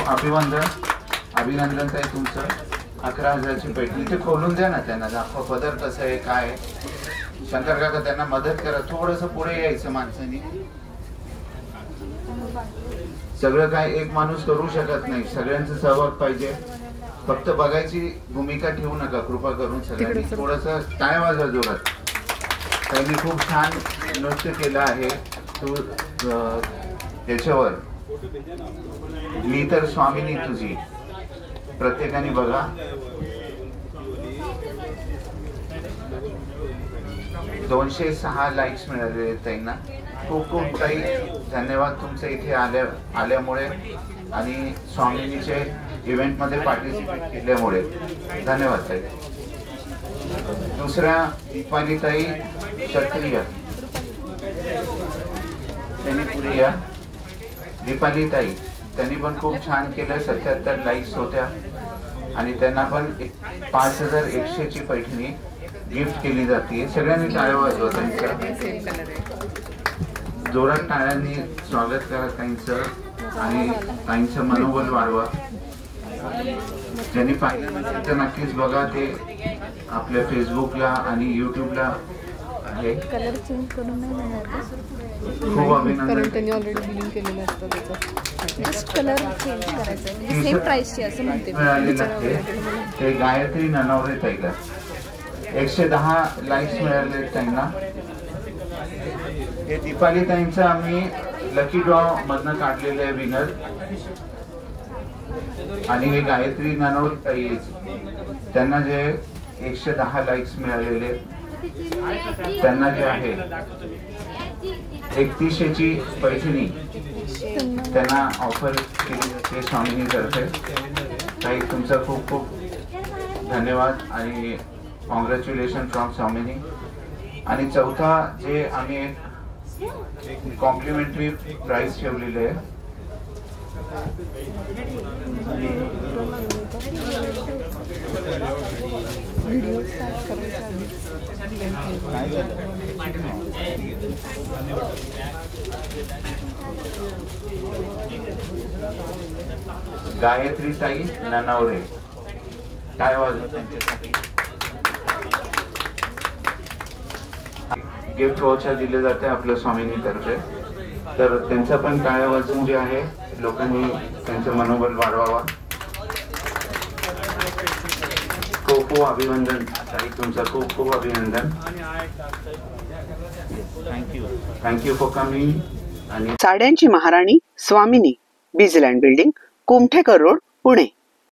अभिनंदन ताई तुमचं. 11,000ची पैठणी ते खोलून द्या ना, त्यांना दाखवा पदर कसं आहे काय आहे. शंकर काका त्यांना मदत करा, थोडंसं पुढे यायचं माणसांनी. सगळं काय एक माणूस करू शकत नाही, सगळ्यांचा सहभाग पाहिजे. फक्त बघायची भूमिका ठेवू नका कृपा करून. सगळ्यांनी थोडंसं टाळ्या वाजवा जोरात. त्यांनी खूप छान नृत्य केलं आहे. तू त्याच्यावर मी तर स्वामिनी तुझी प्रत्येकाने बघा. 206 लाईक्स मिळाले त्यांना. खूप खूप काही धन्यवाद तुमचे इथे आल्यामुळे आणि स्वामिनीचे इव्हेंट मध्ये पार्टिसिपेट केल्यामुळे. धन्यवाद ताई. दुसऱ्या दीपाली ताई क्षत्रिय, त्यांनी पुढे या. दीपाली ताई त्यांनी पण खूप छान केलं. 77 लाईक्स होत्या आणि त्यांना पण 5,100ची पैठणी गिफ्ट केली जाते. सगळ्यांनी टाळ्या वाजवा त्यांचं. जोरात टाळ्यांनी स्वागत करा त्यांचं आणि त्यांचं मनोबल वाढवा. ज्यांनी पाहिलं नसेल तर नक्कीच बघा. ते आपल्या फेसबुकला आणि यूट्यूबला आहे. कलर चेंज करून नाही मिळणार. खूप अभिनंदन. त्यांनी ऑलरेडी बिलिंग केलेलं असतं त्याचं. जस्ट कलर चेंज करायचं म्हणजे सेम प्राइसची असं म्हणते. ते गायत्री ननवरे ताईला 110 लाईक्स मिळाले त्यांना. हे दीपाली ताईंचं आम्ही लकी ड्रॉ मधनं काढलेलं आहे विनर. आणि हे गायत्री ननवरे ताई त्यांना जे 110 लाईक्स मिळालेले त्यांना जे आहे 3100ची पैठणी त्यांना ऑफर केली जाते स्वामिनी तर्फे. ताई तुमचा खूप खूप धन्यवाद आणि कॉंग्रॅच्युलेशन फ्रॉम स्वामिनी. आणि चौथा जे आम्ही एक कॉम्प्लिमेंटरी प्राइस ठेवलेले आहे. गायत्री ताई ननवरे काय वाजव त्यांच्यासाठी गिफ्ट व्हाउचर दिले जाते आपल्या स्वामिनी तर्फे. तर त्यांचा पण टाळ्या वाजवून जे आहे लोकांनी त्यांचं मनोबल वाढवावा. खूप खूप अभिनंदन ताई तुमचं. खूप खूप अभिनंदन. Thank you for coming. आणि साड्यांची महाराणी Swamini, Bizland building, Kumthekar road, Pune.